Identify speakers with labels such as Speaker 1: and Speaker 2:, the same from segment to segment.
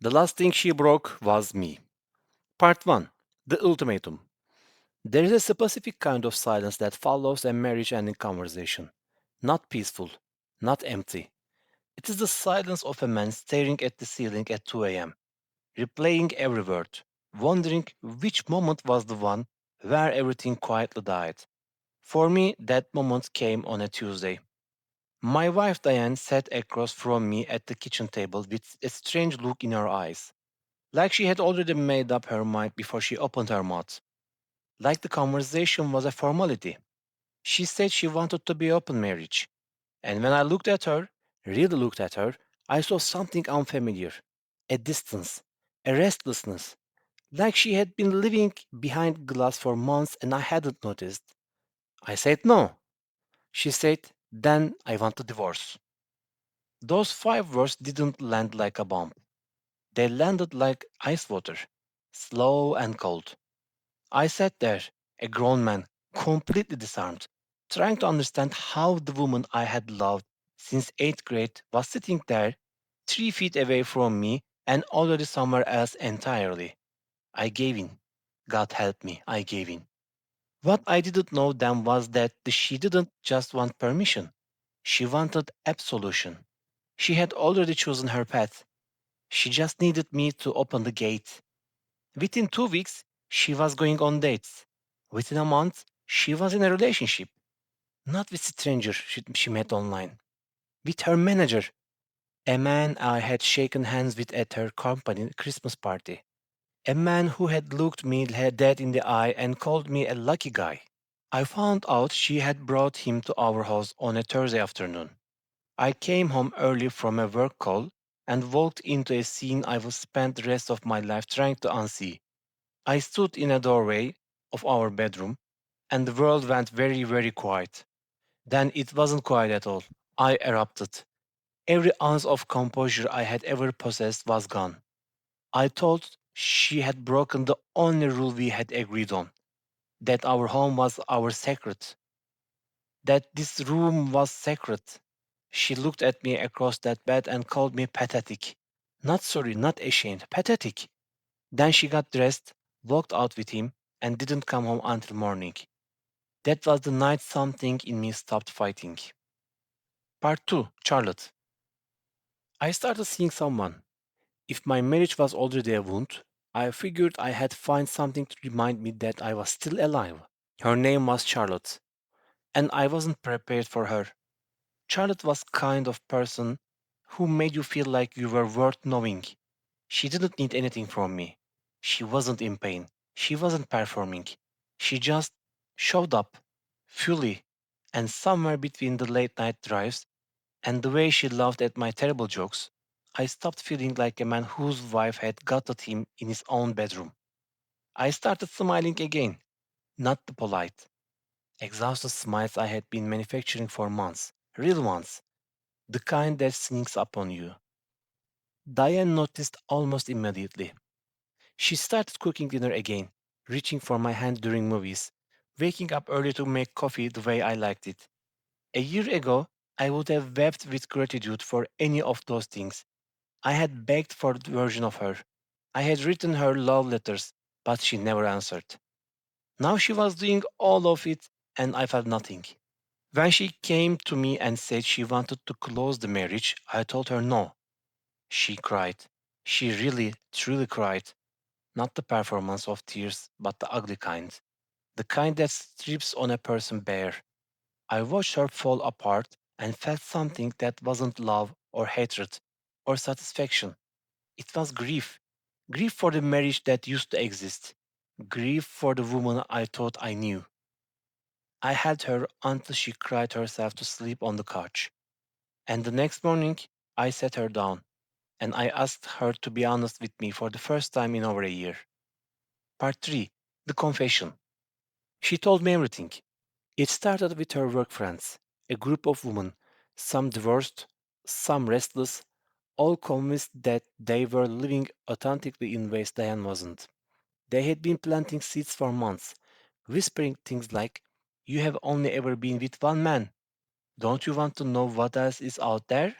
Speaker 1: The last thing she broke was me. Part 1. The Ultimatum. There is a specific kind of silence that follows a marriage ending conversation. Not peaceful, not empty. It is the silence of a man staring at the ceiling at 2 a.m., replaying every word, wondering which moment was the one where everything quietly died. For me, that moment came on a Tuesday. My wife Diane sat across from me at the kitchen table with a strange look in her eyes, like she had already made up her mind before she opened her mouth, like the conversation was a formality. She said she wanted to be open marriage, and when I looked at her, really looked at her, I saw something unfamiliar, a distance, a restlessness, like she had been living behind glass for months and I hadn't noticed. I said no. She said, then I want a divorce. Those 5 words didn't land like a bomb. They landed like ice water, slow and cold. I sat there, a grown man, completely disarmed, trying to understand how the woman I had loved since 8th grade was sitting there, 3 feet away from me and already somewhere else entirely. I gave in. God help me, I gave in. What I didn't know then was that she didn't just want permission. She wanted absolution. She had already chosen her path. She just needed me to open the gate. Within 2 weeks, she was going on dates. Within a month, she was in a relationship. Not with stranger she met online. With her manager, a man I had shaken hands with at her company Christmas party. A man who had looked me dead in the eye and called me a lucky guy. I found out she had brought him to our house on a Thursday afternoon. I came home early from a work call and walked into a scene I would spend the rest of my life trying to unsee. I stood in a doorway of our bedroom, and the world went very, very quiet. Then it wasn't quiet at all. I erupted. Every ounce of composure I had ever possessed was gone. I thought she had broken the only rule we had agreed on, that our home was our secret, that this room was sacred. She looked at me across that bed and called me pathetic. Not sorry, not ashamed, pathetic. Then she got dressed, walked out with him, and didn't come home until morning. That was the night something in me stopped fighting. Part 2. Charlotte. I started seeing someone. If my marriage was already a wound, I figured I had find something to remind me that I was still alive. Her name was Charlotte, and I wasn't prepared for her. Charlotte was kind of person who made you feel like you were worth knowing. She didn't need anything from me. She wasn't in pain. She wasn't performing. She just showed up, fully, and somewhere between the late night drives and the way she laughed at my terrible jokes, I stopped feeling like a man whose wife had gutted him in his own bedroom. I started smiling again, not the polite, exhausted smiles I had been manufacturing for months, real ones, the kind that sneaks up on you. Diane noticed almost immediately. She started cooking dinner again, reaching for my hand during movies, waking up early to make coffee the way I liked it. A year ago, I would have wept with gratitude for any of those things. I had begged for the version of her. I had written her love letters, but she never answered. Now she was doing all of it, and I felt nothing. When she came to me and said she wanted to close the marriage, I told her no. She cried. She really, truly cried. Not the performance of tears, but the ugly kind. The kind that strips on a person bare. I watched her fall apart and felt something that wasn't love or hatred or satisfaction. It was grief. Grief for the marriage that used to exist. Grief for the woman I thought I knew. I held her until she cried herself to sleep on the couch. And the next morning, I sat her down and I asked her to be honest with me for the first time in over a year. Part 3. The Confession. She told me everything. It started with her work friends, a group of women, some divorced, some restless, all convinced that they were living authentically in ways Diane wasn't. They had been planting seeds for months, whispering things like, "You have only ever been with one man. Don't you want to know what else is out there?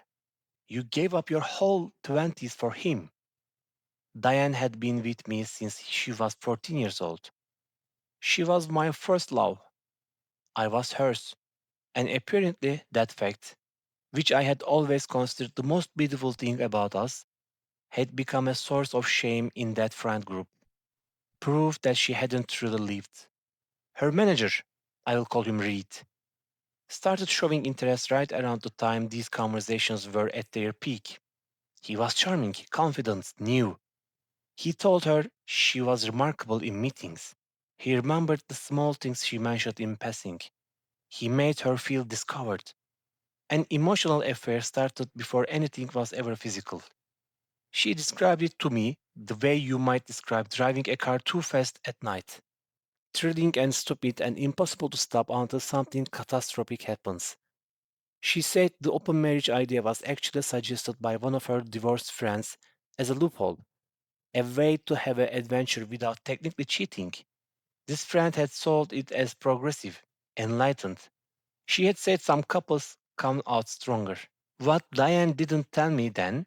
Speaker 1: You gave up your whole 20s for him." Diane had been with me since she was 14 years old. She was my first love. I was hers. And apparently, that fact, which I had always considered the most beautiful thing about us, had become a source of shame in that friend group. Proof that she hadn't truly lived. Her manager, I will call him Reed, started showing interest right around the time these conversations were at their peak. He was charming, confident, new. He told her she was remarkable in meetings. He remembered the small things she mentioned in passing. He made her feel discovered. An emotional affair started before anything was ever physical. She described it to me the way you might describe driving a car too fast at night. Thrilling and stupid and impossible to stop until something catastrophic happens. She said the open marriage idea was actually suggested by one of her divorced friends as a loophole, a way to have an adventure without technically cheating. This friend had sold it as progressive, enlightened. She had said some couples come out stronger. What Diane didn't tell me then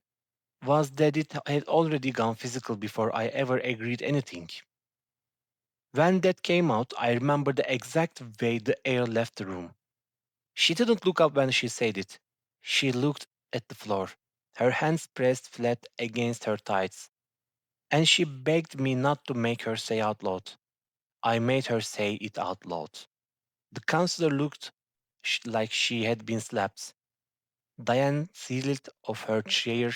Speaker 1: was that it had already gone physical before I ever agreed anything. When that came out, I remember the exact way the air left the room. She didn't look up when she said it. She looked at the floor, her hands pressed flat against her thighs, and she begged me not to make her say out loud. I made her say it out loud. The counselor looked like she had been slapped. Diane slid off her chair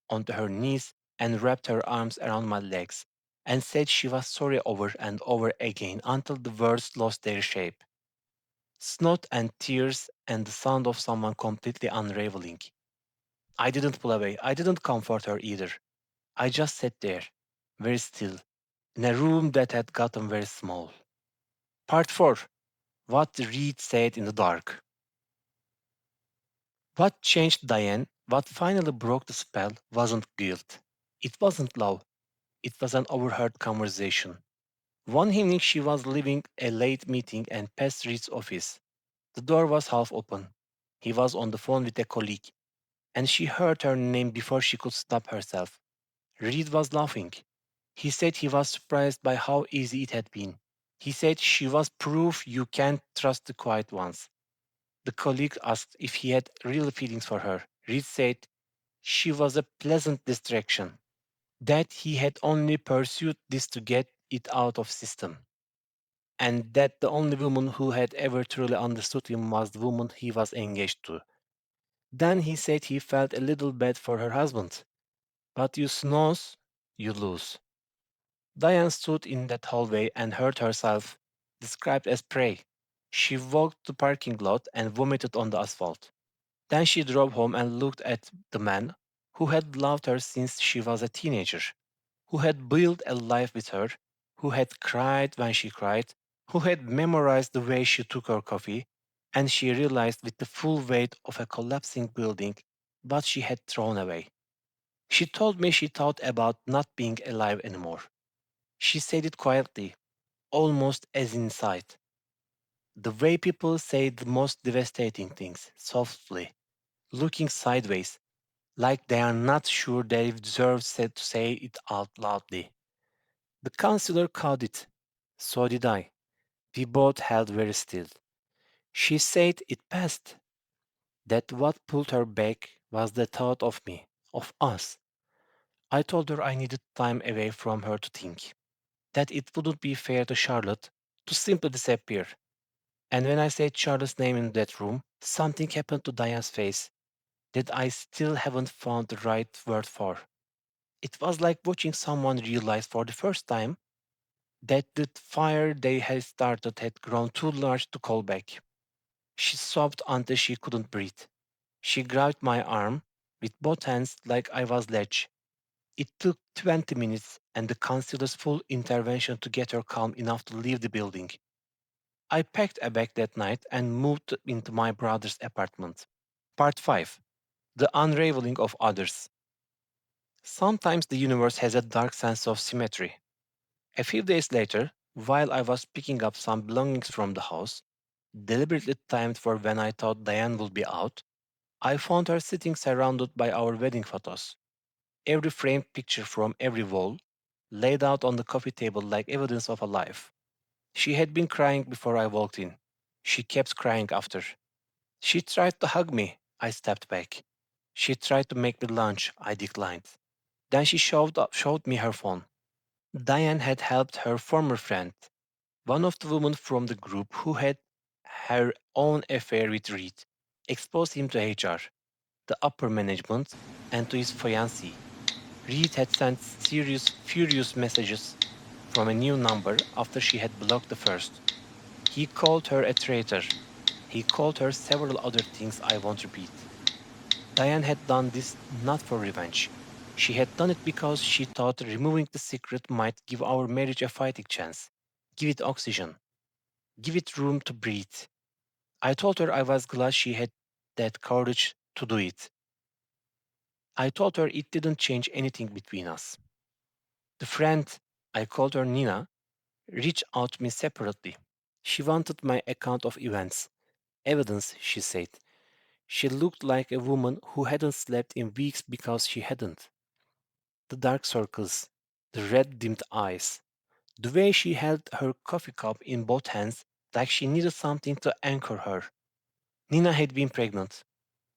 Speaker 1: onto her knees and wrapped her arms around my legs and said she was sorry over and over again until the words lost their shape. Snot and tears and the sound of someone completely unraveling. I didn't pull away. I didn't comfort her either. I just sat there, very still, in a room that had gotten very small. Part 4. What Reed said in the dark. What changed Diane, what finally broke the spell, wasn't guilt. It wasn't love. It was an overheard conversation. One evening she was leaving a late meeting and passed Reed's office. The door was half open. He was on the phone with a colleague, and she heard her name before she could stop herself. Reed was laughing. He said he was surprised by how easy it had been. He said she was proof you can't trust the quiet ones. The colleague asked if he had real feelings for her. Reed said she was a pleasant distraction, that he had only pursued this to get it out of system, and that the only woman who had ever truly understood him was the woman he was engaged to. Then he said he felt a little bad for her husband. But you snooze, you lose. Diane stood in that hallway and heard herself described as prey. She walked the parking lot and vomited on the asphalt. Then she drove home and looked at the man who had loved her since she was a teenager, who had built a life with her, who had cried when she cried, who had memorized the way she took her coffee, and she realized with the full weight of a collapsing building what she had thrown away. She told me she thought about not being alive anymore. She said it quietly, almost as inside. The way people say the most devastating things, softly, looking sideways, like they are not sure they deserve to say it out loudly. The counselor caught it. So did I. We both held very still. She said it passed. That what pulled her back was the thought of me, of us. I told her I needed time away from her to think, that it wouldn't be fair to Charlotte to simply disappear. And when I said Charlotte's name in that room, something happened to Diane's face that I still haven't found the right word for. It was like watching someone realize for the first time that the fire they had started had grown too large to call back. She sobbed until she couldn't breathe. She grabbed my arm with both hands like I was ledge. It took 20 minutes and the counselor's full intervention to get her calm enough to leave the building. I packed a bag that night and moved into my brother's apartment. Part 5. The Unraveling of Others. Sometimes the universe has a dark sense of symmetry. A few days later, while I was picking up some belongings from the house, deliberately timed for when I thought Diane would be out, I found her sitting surrounded by our wedding photos. every framed picture from every wall, laid out on the coffee table like evidence of a life. She had been crying before I walked in. She kept crying after. She tried to hug me. I stepped back. She tried to make me lunch. I declined. Then she showed me her phone. Diane had helped her former friend, one of the women from the group who had her own affair with Reed, expose him to HR, the upper management, and to his fiancée. Reed had sent serious, furious messages from a new number after she had blocked the first. He called her a traitor. He called her several other things I won't repeat. Diane had done this not for revenge. She had done it because she thought removing the secret might give our marriage a fighting chance, give it oxygen, give it room to breathe. I told her I was glad she had that courage to do it. I told her it didn't change anything between us. The friend, I called her Nina, reached out to me separately. She wanted my account of events. Evidence, she said. She looked like a woman who hadn't slept in weeks because she hadn't. The dark circles, the red dimmed eyes, the way she held her coffee cup in both hands like she needed something to anchor her. Nina had been pregnant.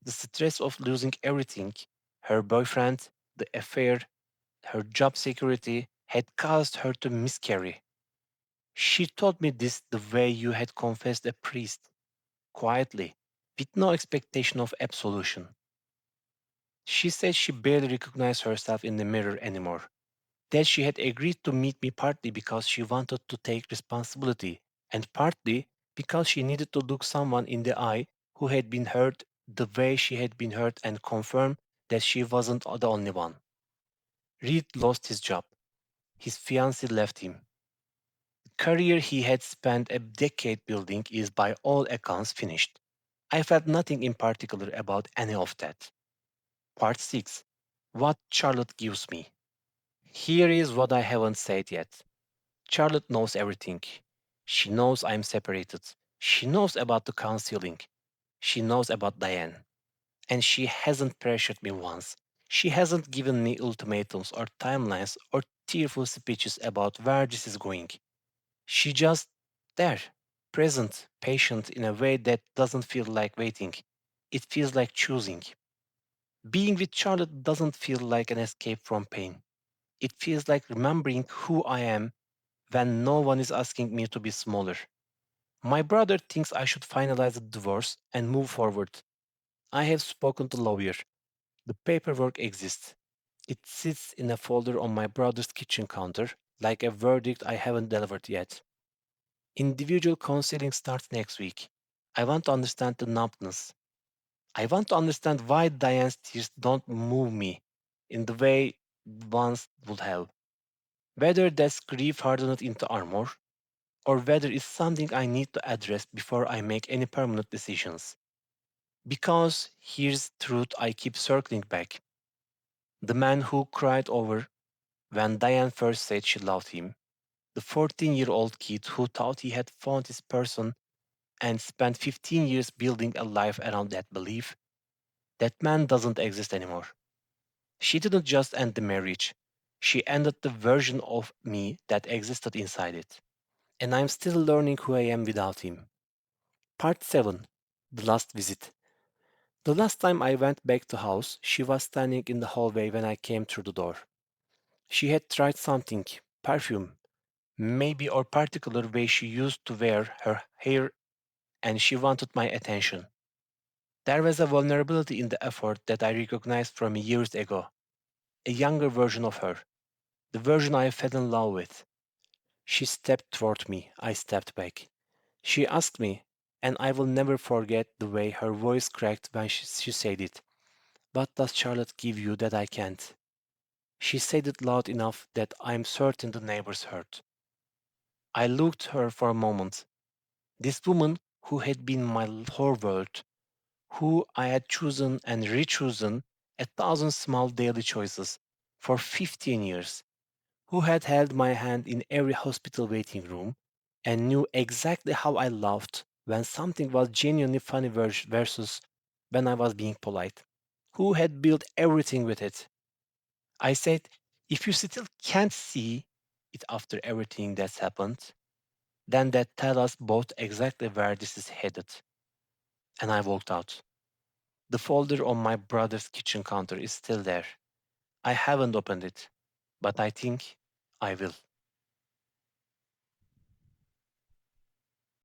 Speaker 1: The stress of losing everything, her boyfriend, the affair, her job security, had caused her to miscarry. She told me this the way you had confessed a priest, quietly, with no expectation of absolution. She said she barely recognized herself in the mirror anymore, that she had agreed to meet me partly because she wanted to take responsibility, and partly because she needed to look someone in the eye who had been hurt the way she had been hurt and confirm that she wasn't the only one. Reed lost his job. His fiancée left him. The career he had spent a decade building is by all accounts finished. I felt nothing in particular about any of that. Part 6. What Charlotte gives me. Here is what I haven't said yet. Charlotte knows everything. She knows I'm separated. She knows about the counseling. She knows about Diane. And she hasn't pressured me once. She hasn't given me ultimatums or timelines or tearful speeches about where this is going. She just there, present, patient in a way that doesn't feel like waiting. It feels like choosing. Being with Charlotte doesn't feel like an escape from pain. It feels like remembering who I am when no one is asking me to be smaller. My brother thinks I should finalize the divorce and move forward. I have spoken to lawyer. The paperwork exists. It sits in a folder on my brother's kitchen counter, like a verdict I haven't delivered yet. Individual counseling starts next week. I want to understand the numbness. I want to understand why Diane's tears don't move me in the way once would have. Whether that's grief hardened into armor, or whether it's something I need to address before I make any permanent decisions. Because here's truth I keep circling back. The man who cried over when Diane first said she loved him, the 14-year-old kid who thought he had found his person and spent 15 years building a life around that belief, that man doesn't exist anymore. She didn't just end the marriage, she ended the version of me that existed inside it. And I'm still learning who I am without him. Part 7. The Last Visit. The last time I went back to house, she was standing in the hallway when I came through the door. She had tried something, perfume, maybe or particular way she used to wear her hair, and she wanted my attention. There was a vulnerability in the effort that I recognized from years ago, a younger version of her, the version I fell in love with. She stepped toward me, I stepped back. She asked me, and I will never forget the way her voice cracked when she said it. What does Charlotte give you that I can't? She said it loud enough that I'm certain the neighbors heard. I looked at her for a moment. This woman who had been my whole world, who I had chosen and rechosen 1,000 small daily choices for 15 years, who had held my hand in every hospital waiting room and knew exactly how I laughed when something was genuinely funny versus when I was being polite, who had built everything with it. I said, if you still can't see it after everything that's happened, then that tell us both exactly where this is headed. And I walked out. The folder on my brother's kitchen counter is still there. I haven't opened it, but I think I will.